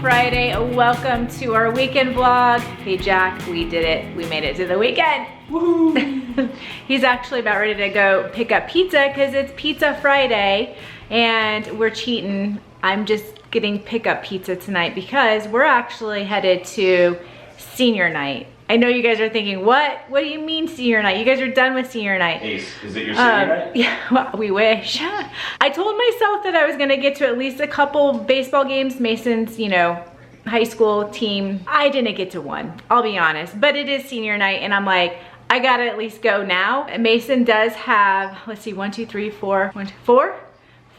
Friday. Welcome to our weekend vlog. Hey Jack, we did it. We made it to the weekend. Woohoo! He's actually about ready to go pick up pizza because it's Pizza Friday and we're cheating. I'm just getting pickup pizza tonight because we're actually headed to senior night. I know you guys are thinking, what do you mean senior night? You guys are done with senior night. Ace, is it your senior night? Yeah, well, we wish. I told myself that I was gonna get to at least a couple baseball games. Mason's, you know, high school team. I didn't get to one, I'll be honest, but it is senior night and I'm like, I gotta at least go now. Mason does have, let's see,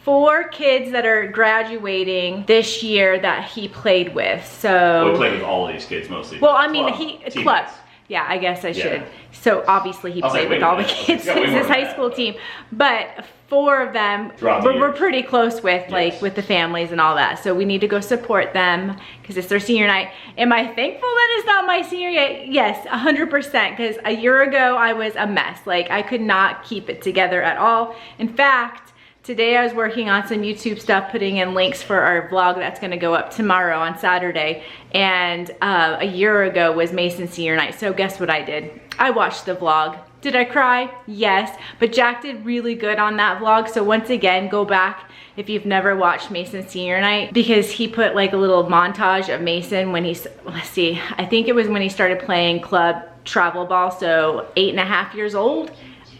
4 kids that are graduating this year that he played with. So we played with all of these kids mostly. Well, I mean, club. Yeah, I guess I should. So obviously he played with all the kids in his high school team, but 4 of them we're pretty close with, like with the families and all that. So we need to go support them because it's their senior night. Am I thankful that it's not my senior yet? Yes, 100%, because a year ago I was a mess. Like I could not keep it together at all. In fact, today I was working on some YouTube stuff, putting in links for our vlog that's gonna go up tomorrow on Saturday. And a year ago was Mason's senior night. So guess what I did? I watched the vlog. Did I cry? Yes, but Jack did really good on that vlog. So once again, go back if you've never watched Mason's senior night, because he put like a little montage of Mason when he's, let's see, I think it was when he started playing club travel ball. So 8.5 years old.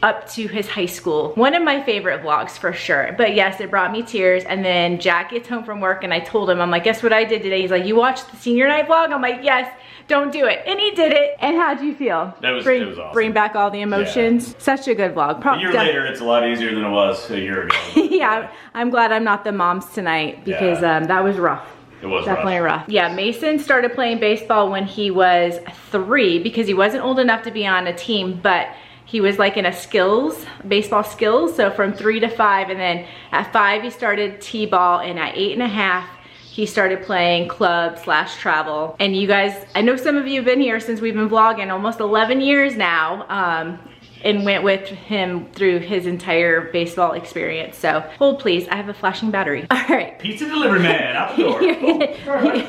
Up to his high school. One of my favorite vlogs for sure. But yes, it brought me tears. And then Jack gets home from work and I told him, I'm like, guess what I did today? He's like, you watched the senior night vlog? I'm like, yes, don't do it. And he did it. And how'd you feel? It was awesome. Bring back all the emotions. Yeah. Such a good vlog. A year later, it's a lot easier than it was a year ago. Yeah, I'm glad I'm not the moms tonight because that was rough. It was definitely rough. Yeah, Mason started playing baseball when he was 3 because he wasn't old enough to be on a team, but he was like in a baseball skills. So from 3 to 5, and then at 5 he started t-ball, and at 8.5 he started playing club/travel. And you guys, I know some of you have been here since we've been vlogging almost 11 years now, and went with him through his entire baseball experience. So hold please, I have a flashing battery. All right. Pizza delivery man, out the door.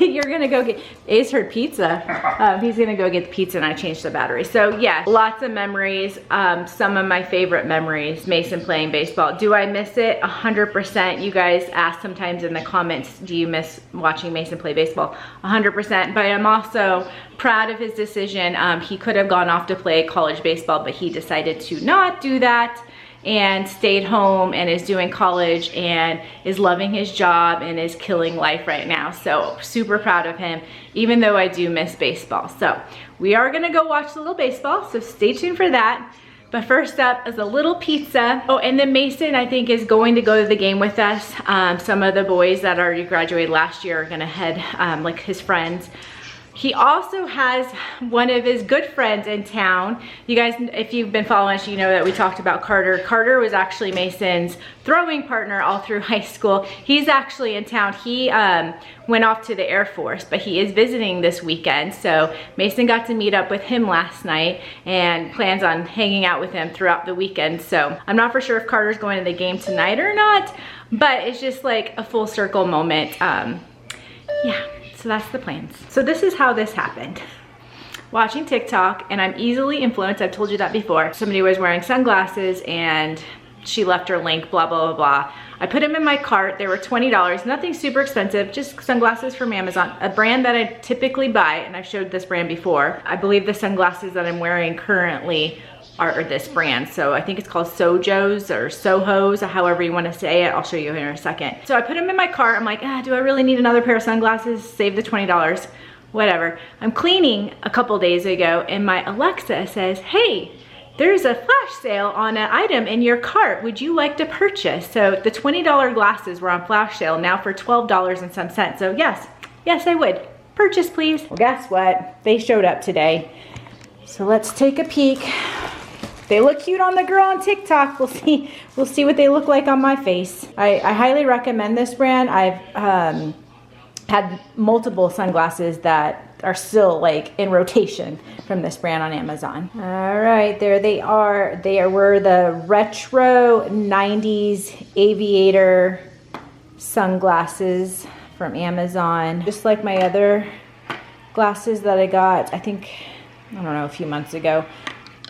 You're gonna go get, Ace heard pizza. He's gonna go get the pizza and I changed the battery. So yeah, lots of memories. Some of my favorite memories, Mason playing baseball. Do I miss it? 100%. You guys ask sometimes in the comments, do you miss watching Mason play baseball? 100%, but I'm also proud of his decision. He could have gone off to play college baseball, but he decided to not do that and stayed home and is doing college and is loving his job and is killing life right now. So super proud of him, even though I do miss baseball. So we are gonna go watch a little baseball, so stay tuned for that. But first up is a little pizza. Oh, and then Mason, I think, is going to go to the game with us. Some of the boys that already graduated last year are gonna head, like his friends. He also has one of his good friends in town. You guys, if you've been following us, you know that we talked about Carter. Carter was actually Mason's throwing partner all through high school. He's actually in town. He went off to the Air Force, but he is visiting this weekend. So Mason got to meet up with him last night and plans on hanging out with him throughout the weekend. So I'm not for sure if Carter's going to the game tonight or not, but it's just like a full circle moment. Yeah. So that's the plans. So this is how this happened. Watching TikTok, and I'm easily influenced, I've told you that before. Somebody was wearing sunglasses and she left her link, blah, blah, blah, blah. I put them in my cart. They were $20, nothing super expensive, just sunglasses from Amazon, a brand that I typically buy, and I've showed this brand before. I believe the sunglasses that I'm wearing currently are this brand. So I think it's called Sojos or Sohos, or however you want to say it. I'll show you here in a second. So I put them in my cart. I'm like, do I really need another pair of sunglasses? Save the $20, whatever. I'm cleaning a couple days ago and my Alexa says, hey, there's a flash sale on an item in your cart. Would you like to purchase? So the $20 glasses were on flash sale now for $12 and some cents. So yes, I would. Purchase, please. Well, guess what? They showed up today. So let's take a peek. They look cute on the girl on TikTok. We'll see what they look like on my face. I highly recommend this brand. I've had multiple sunglasses that are still like in rotation from this brand on Amazon. All right, there they are. They were the retro 90s aviator sunglasses from Amazon. Just like my other glasses that I got, I think, I don't know, a few months ago.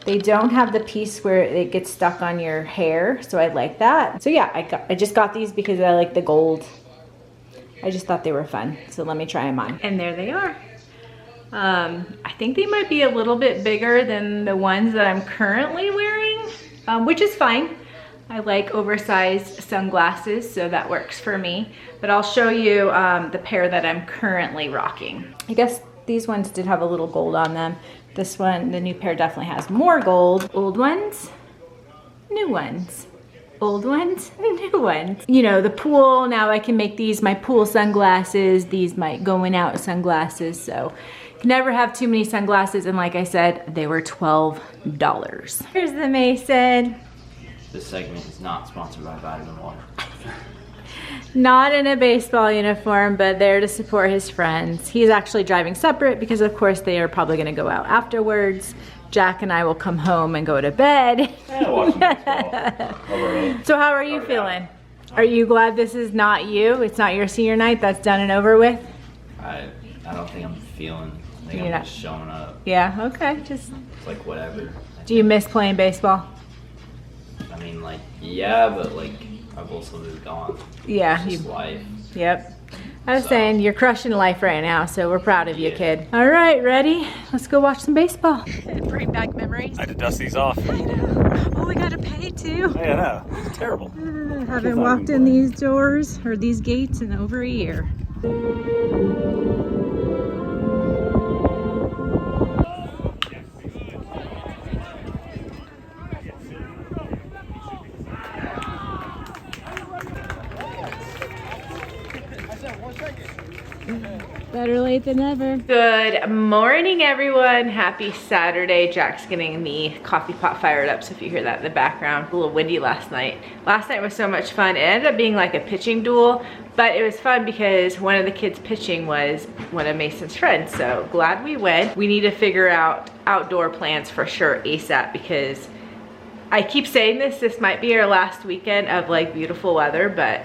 They don't have the piece where it gets stuck on your hair, so I like that. So yeah, I just got these because I like the gold. I just thought they were fun, so let me try them on. And there they are. I think they might be a little bit bigger than the ones that I'm currently wearing, which is fine. I like oversized sunglasses, so that works for me. But I'll show you the pair that I'm currently rocking. I guess these ones did have a little gold on them. This one, the new pair, definitely has more gold. Old ones, new ones. Old ones, new ones. You know, the pool, now I can make these my pool sunglasses, these my going out sunglasses, so can never have too many sunglasses, and like I said, they were $12. Here's the Mason. This segment is not sponsored by Vitamin Water. Not in a baseball uniform, but there to support his friends. He's actually driving separate because of course they are probably gonna go out afterwards. Jack and I will come home and go to bed. Watching baseball. So how are you feeling? Are you glad this is not you? It's not your senior night, that's done and over with? I don't think I'm feeling, I think You're I'm not- just showing up. Yeah, okay, just. It's like whatever. Do you miss playing baseball? I mean, like, yeah, but like, I've also moved on. Yeah, It's just life. Yep. I was So- saying, you're crushing life right now, so we're proud of you, Yeah. kid. All right, ready? Let's go watch some baseball. Bring back memories. I had to dust these off. Oh, we gotta pay too. Yeah, no, it's terrible. Haven't walked in these doors or these gates in over a year. Better late than never. Good morning, everyone. Happy Saturday. Jack's getting the coffee pot fired up, so if you hear that in the background. A little windy last night. Last night was so much fun. It ended up being like a pitching duel, but it was fun because one of the kids pitching was one of Mason's friends, so glad we went. We need to figure out outdoor plans for sure ASAP because I keep saying this might be our last weekend of like beautiful weather, but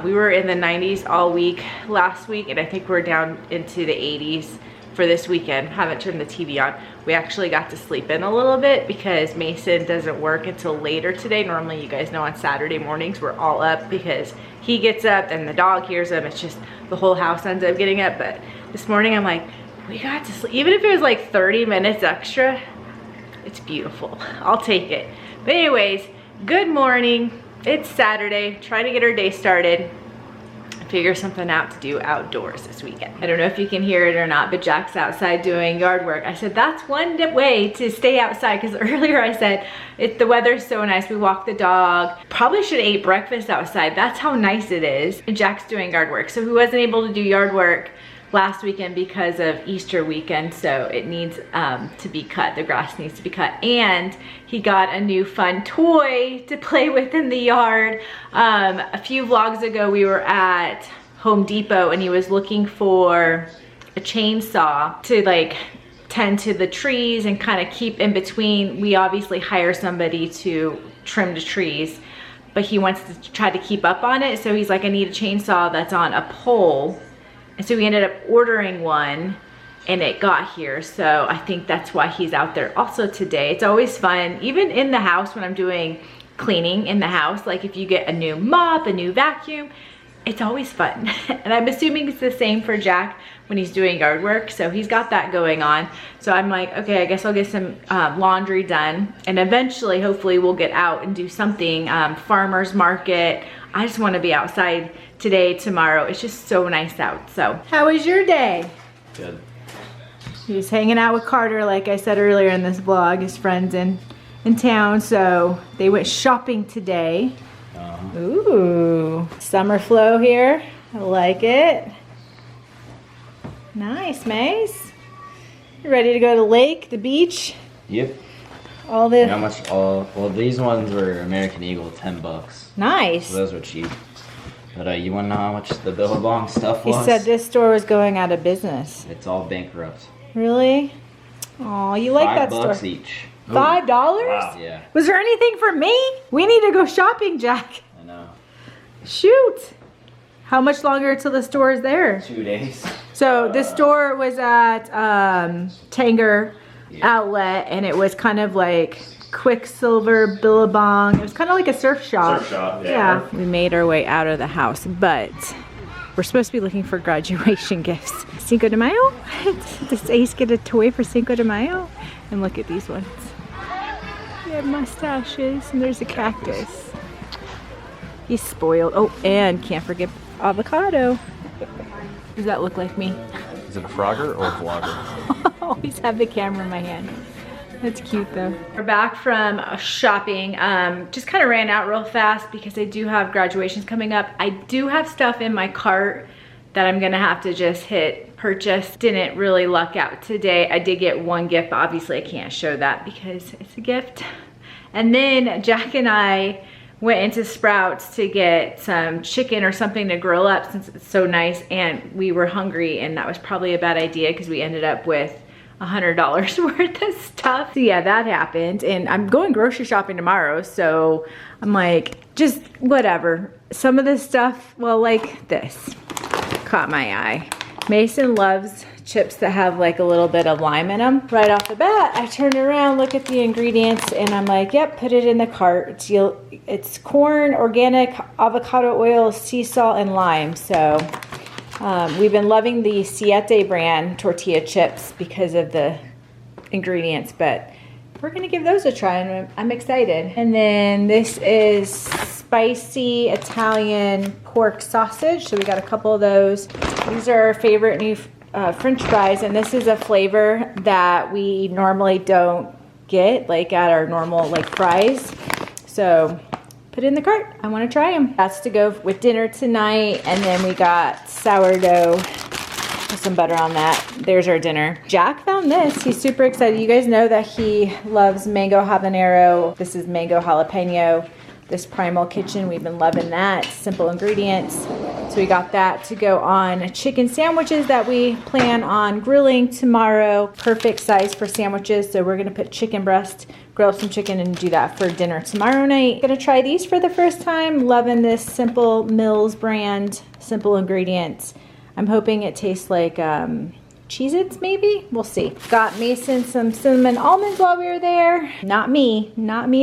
we were in the 90s all week last week, and I think we're down into the 80s for this weekend. Haven't turned the TV on. We actually got to sleep in a little bit because Mason doesn't work until later today. Normally, you guys know on Saturday mornings we're all up because he gets up and the dog hears him. It's just the whole house ends up getting up. But this morning I'm like, we got to sleep. Even if it was like 30 minutes extra, it's beautiful. I'll take it. But anyways, good morning. It's Saturday, trying to get our day started. Figure something out to do outdoors this weekend. I don't know if you can hear it or not, but Jack's outside doing yard work. I said, that's one way to stay outside, because earlier I said, the weather's so nice, we walk the dog. Probably should have ate breakfast outside. That's how nice it is. And Jack's doing yard work. So he wasn't able to do yard work last weekend because of Easter weekend, so it needs to be cut. The grass needs to be cut, and he got a new fun toy to play with in the yard. A few vlogs ago we were at Home Depot and he was looking for a chainsaw to like tend to the trees and kind of keep in between. We obviously hire somebody to trim the trees, but he wants to try to keep up on it, so he's like, I need a chainsaw that's on a pole. And so we ended up ordering one and it got here. So I think that's why he's out there also today. It's always fun, even in the house when I'm doing cleaning in the house. Like if you get a new mop, a new vacuum, it's always fun. And I'm assuming it's the same for Jack when he's doing yard work. So he's got that going on. So I'm like, okay, I guess I'll get some laundry done. And eventually, hopefully we'll get out and do something, farmer's market. I just wanna be outside today, tomorrow. It's just so nice out. So how was your day? Good. He was hanging out with Carter, like I said earlier in this vlog, his friends in town. So they went shopping today. Ooh, summer flow here. I like it. Nice, Mace. You ready to go to the lake, the beach? Yep. All the How much? Well, these ones were American Eagle, $10. nice. So those were cheap. But you wanna know how much the Billabong stuff He was? said this store was going out of business. It's all bankrupt. Really? Oh, you like that store? $5 each. $5? Wow. Yeah, Was there anything for me? We need to go shopping, Jack. I know. Shoot. How much longer till the store is there? 2 days. So this store was at Tanger Outlet, and it was kind of like Quicksilver, Billabong. It was kind of like a surf shop. Surf shop, Yeah. We made our way out of the house, but we're supposed to be looking for graduation gifts. Cinco de Mayo? Does Ace get a toy for Cinco de Mayo? And look at these ones. They have mustaches, and there's a cactus. He's spoiled. Oh, and can't forget avocado. Does that look like me? Is it a Frogger or a Vlogger? Always have the camera in my hand. That's cute though. We're back from shopping. Just kind of ran out real fast because I do have graduations coming up. I do have stuff in my cart that I'm gonna have to just hit purchase. Didn't really luck out today. I did get one gift, but obviously I can't show that because it's a gift. And then Jack and I went into Sprouts to get some chicken or something to grill up since it's so nice, and we were hungry, and that was probably a bad idea because we ended up with $100 worth of stuff. So yeah, that happened, and I'm going grocery shopping tomorrow, so I'm like, just whatever. Some of this stuff, well, like this caught my eye. Mason loves chips that have like a little bit of lime in them. Right off the bat, I turned around, look at the ingredients, and I'm like, yep, put it in the cart. It's corn, organic, avocado oil, sea salt, and lime. So we've been loving the Siete brand tortilla chips because of the ingredients, but we're gonna give those a try, and I'm excited. And then this is spicy Italian pork sausage. So we got a couple of those. These are our favorite new French fries, and this is a flavor that we normally don't get like at our normal like fries. So put it in the cart. I want to try them. That's to go with dinner tonight. And then we got sourdough with some butter on that. There's our dinner. Jack found this. He's super excited. You guys know that he loves mango habanero. This is mango jalapeno. This Primal Kitchen, we've been loving that. Simple ingredients. So we got that to go on chicken sandwiches that we plan on grilling tomorrow. Perfect size for sandwiches. So we're gonna put chicken breast, grill up some chicken, and do that for dinner tomorrow night. Gonna try these for the first time. Loving this Simple Mills brand, simple ingredients. I'm hoping it tastes like Cheez-Its maybe? We'll see. Got Mason some cinnamon almonds while we were there. Not me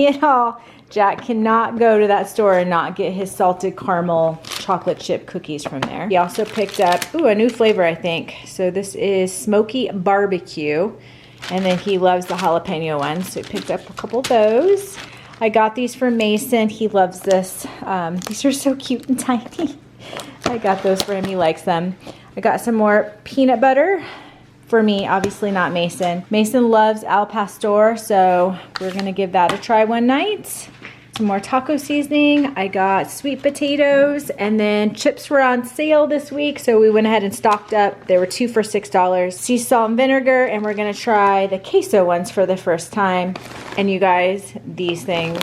at all. Jack cannot go to that store and not get his salted caramel chocolate chip cookies from there. He also picked up, ooh, a new flavor I think. So this is smoky barbecue. And then he loves the jalapeno ones, so he picked up a couple of those. I got these for Mason. He loves this. These are so cute and tiny. I got those for him. He likes them. I got some more peanut butter for me, obviously not Mason. Mason loves al pastor, so we're gonna give that a try one night. Some more taco seasoning. I got sweet potatoes, and then chips were on sale this week, so we went ahead and stocked up. There were 2 for $6. Sea salt and vinegar, and we're gonna try the queso ones for the first time. And you guys, these things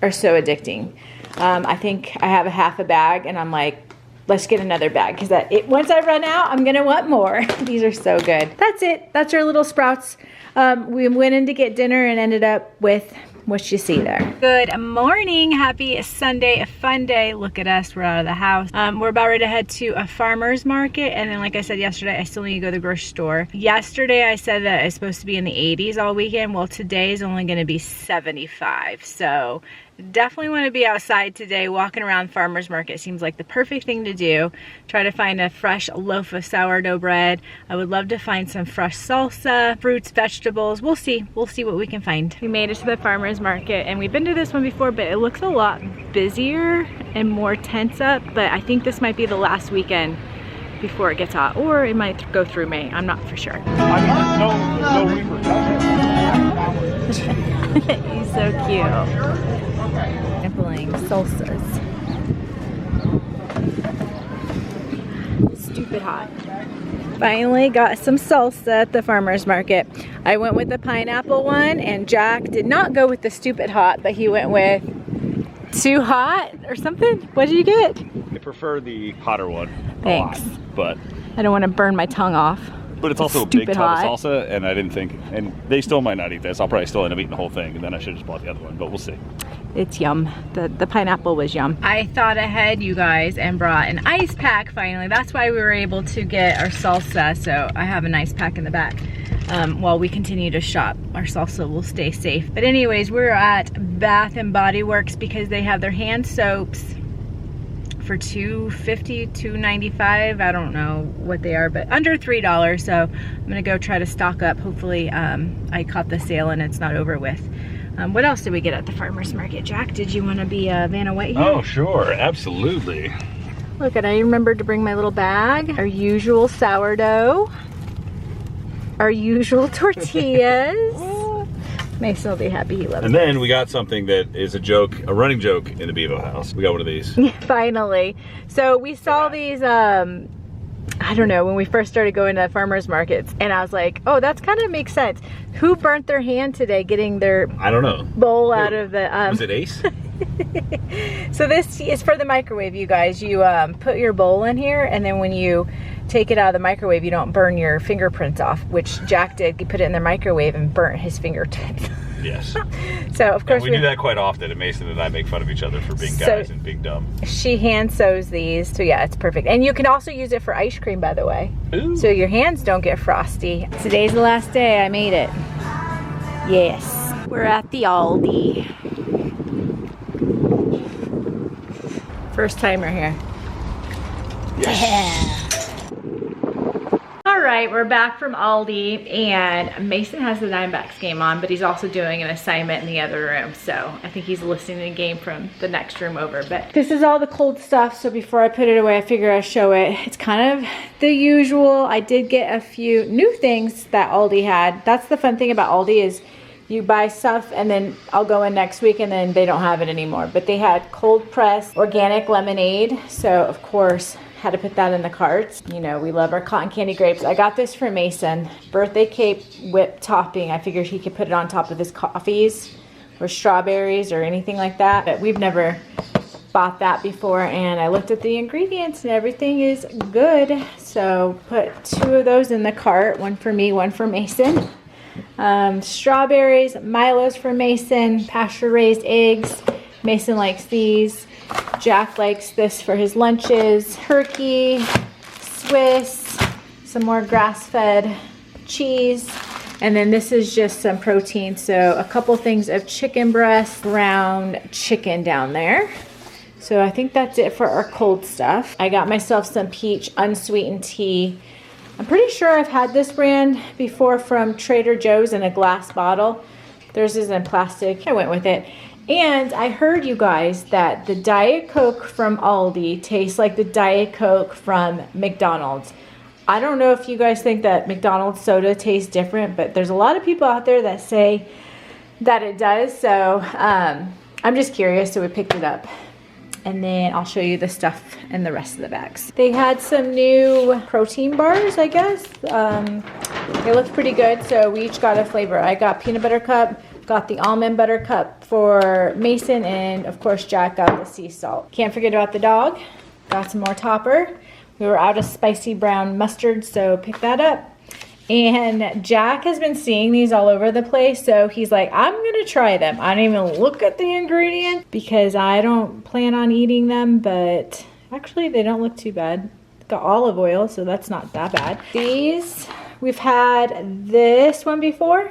are so addicting. I think I have a half a bag, and I'm like, let's get another bag, because once I run out, I'm gonna want more. These are so good. That's it. That's our little Sprouts. We went in to get dinner and ended up with what you see there. Good morning. Happy Sunday, a fun day. Look at us. We're out of the house. We're about ready to head to a farmer's market. And then like I said yesterday, I still need to go to the grocery store. Yesterday, I said that it's supposed to be in the 80s all weekend. Well, today is only going to be 75. So definitely want to be outside today. Walking around farmer's market seems like the perfect thing to do. Try to find a fresh loaf of sourdough bread. I would love to find some fresh salsa, fruits, vegetables. We'll see what we can find. We made it to the farmer's market, and we've been to this one before, but it looks a lot busier and more tense up. But I think this might be the last weekend before it gets hot, or it might go through May. I'm not for sure. No repercussions. He's so cute. Sampling salsas. Stupid hot. Finally got some salsa at the farmer's market. I went with the pineapple one, and Jack did not go with the stupid hot, but he went with too hot or something. What did you get? I prefer the hotter one. Thanks. But I don't want to burn my tongue off. But it's also a big Stupid tub hot. of salsa, and I didn't think, and they still might not eat this. I'll probably still end up eating the whole thing, and then I should have just bought the other one, but we'll see. It's yum. The pineapple was yum. I thought ahead, you guys, and brought an ice pack finally. That's why we were able to get our salsa. So I have an ice pack in the back. While we continue to shop, our salsa will stay safe. But anyways, we're at Bath and Body Works because they have their hand soaps for $2.50, $2.95. I don't know what they are, but under $3. So I'm gonna go try to stock up. Hopefully I caught the sale and it's not over with. What else did we get at the farmer's market? Jack, did you want to be Vanna White here? Oh, sure, absolutely. Look, and I remembered to bring my little bag. Our usual sourdough. Our usual tortillas. Mason will be happy, he loves it. And then we got something that is a joke, a running joke in the Bevo house. We got one of these. Finally. So we saw these, I don't know, when we first started going to farmers markets, and I was like, oh, that's kind of makes sense. Who burnt their hand today getting their I don't know. bowl out of the... Was it Ace? So this is for the microwave, you guys. You put your bowl in here, and then when you take it out of the microwave, you don't burn your fingerprints off, which Jack did. He put it in the microwave and burnt his fingertips. Yes. So of course we do that quite often, and Mason and I make fun of each other for being guys and being dumb. She hand sews these, so yeah, it's perfect. And you can also use it for ice cream, by the way. Ooh. So your hands don't get frosty. Today's the last day. I made it. Yes. We're at the Aldi. First timer here. Yes. All right, we're back from Aldi, and Mason has the Diamondbacks game on, but he's also doing an assignment in the other room, so I think he's listening to the game from the next room over. But this is all the cold stuff, so before I put it away, I figure I'll show it. It's kind of the usual. I did get a few new things that Aldi had. That's the fun thing about Aldi is you buy stuff and then I'll go in next week and then they don't have it anymore. But they had cold pressed organic lemonade, so of course had to put that in the carts. You know, we love our cotton candy grapes. I got this for Mason. Birthday cake whipped topping. I figured he could put it on top of his coffees or strawberries or anything like that. But we've never bought that before, and I looked at the ingredients and everything is good. So put 2 of those in the cart, one for me, one for Mason. Strawberries, Milo's for Mason, pasture raised eggs. Mason likes these. Jack likes this for his lunches. Turkey, Swiss, some more grass-fed cheese. And then this is just some protein. So a couple things of chicken breast, ground chicken down there. So I think that's it for our cold stuff. I got myself some peach unsweetened tea. I'm pretty sure I've had this brand before from Trader Joe's in a glass bottle. Theirs is in plastic. I went with it. And I heard, you guys, that the Diet Coke from Aldi tastes like the Diet Coke from McDonald's. I don't know if you guys think that McDonald's soda tastes different, but there's a lot of people out there that say that it does. So I'm just curious, so we picked it up. And then I'll show you the stuff and the rest of the bags. They had some new protein bars, I guess. They looked pretty good, so we each got a flavor. I got peanut butter cup, got the almond butter cup for Mason, and of course Jack got the sea salt. Can't forget about the dog. Got some more topper. We were out of spicy brown mustard, so pick that up. And Jack has been seeing these all over the place, so he's like, I'm gonna try them. I don't even look at the ingredients because I don't plan on eating them, but actually they don't look too bad. Got olive oil, so that's not that bad. These, we've had this one before,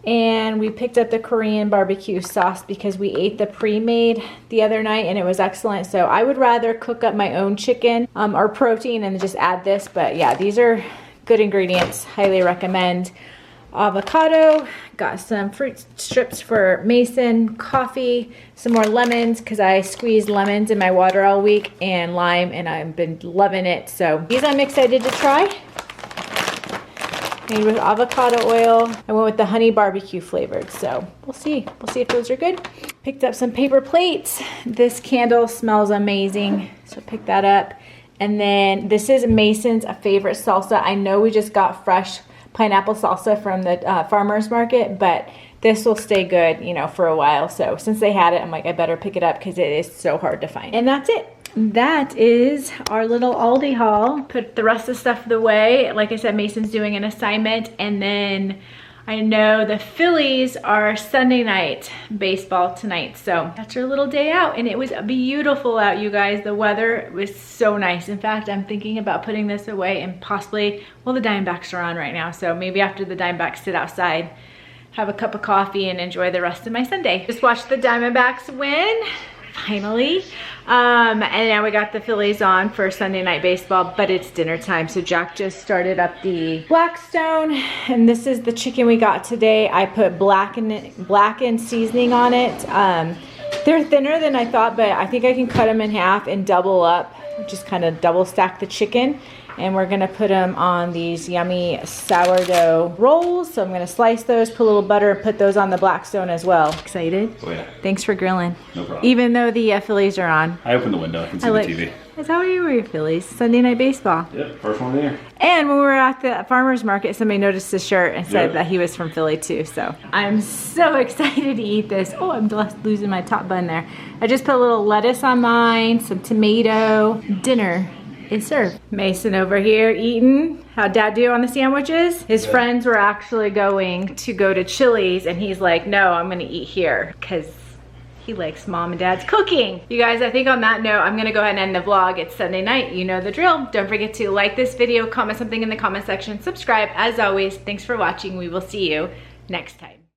and we picked up the Korean barbecue sauce because we ate the pre-made the other night and it was excellent. So I would rather cook up my own chicken or protein and just add this, but yeah, these are good ingredients, highly recommend. Avocado, got some fruit strips for Mason, coffee, some more lemons because I squeezed lemons in my water all week, and lime, and I've been loving it. So these I'm excited to try. Made with avocado oil. I went with the honey barbecue flavored, so we'll see. We'll see if those are good. Picked up some paper plates. This candle smells amazing, so pick that up. And then this is Mason's favorite salsa. I know we just got fresh pineapple salsa from the farmer's market, but this will stay good, you know, for a while. So since they had it, I'm like, I better pick it up because it is so hard to find. And that's it. that is our little Aldi haul. Put the rest of the stuff away. Like I said, Mason's doing an assignment, and then I know the Phillies are Sunday night baseball tonight, so that's our little day out, and it was beautiful out, you guys. The weather was so nice. In fact, I'm thinking about putting this away and possibly, well, the Diamondbacks are on right now, so maybe after the Diamondbacks sit outside, have a cup of coffee and enjoy the rest of my Sunday. Just watched the Diamondbacks win, finally. And now we got the Phillies on for Sunday night baseball, but it's dinner time. So Jack just started up the Blackstone, and this is the chicken we got today. I put blackened seasoning on it. They're thinner than I thought, but I think I can cut them in half and double up, just kind of double stack the chicken. And we're gonna put them on these yummy sourdough rolls. So I'm gonna slice those, put a little butter, and put those on the Blackstone as well. Excited? Oh yeah. Thanks for grilling. No problem. Even though the Phillies are on. I opened the window. I can see the TV. Is that where you were, your Phillies? Sunday night baseball. Yep, first one there. And when we were at the farmer's market, somebody noticed his shirt and said that he was from Philly too. So I'm so excited to eat this. Oh, I'm just losing my top bun there. I just put a little lettuce on mine, some tomato. Dinner is served. Mason over here eating. How'd Dad do on the sandwiches? His friends were actually going to go to Chili's, and he's like, no, I'm gonna eat here because he likes Mom and Dad's cooking. You guys, I think on that note, I'm gonna go ahead and end the vlog. It's Sunday night, you know the drill. Don't forget to like this video, comment something in the comment section, subscribe. As always, thanks for watching. We will see you next time.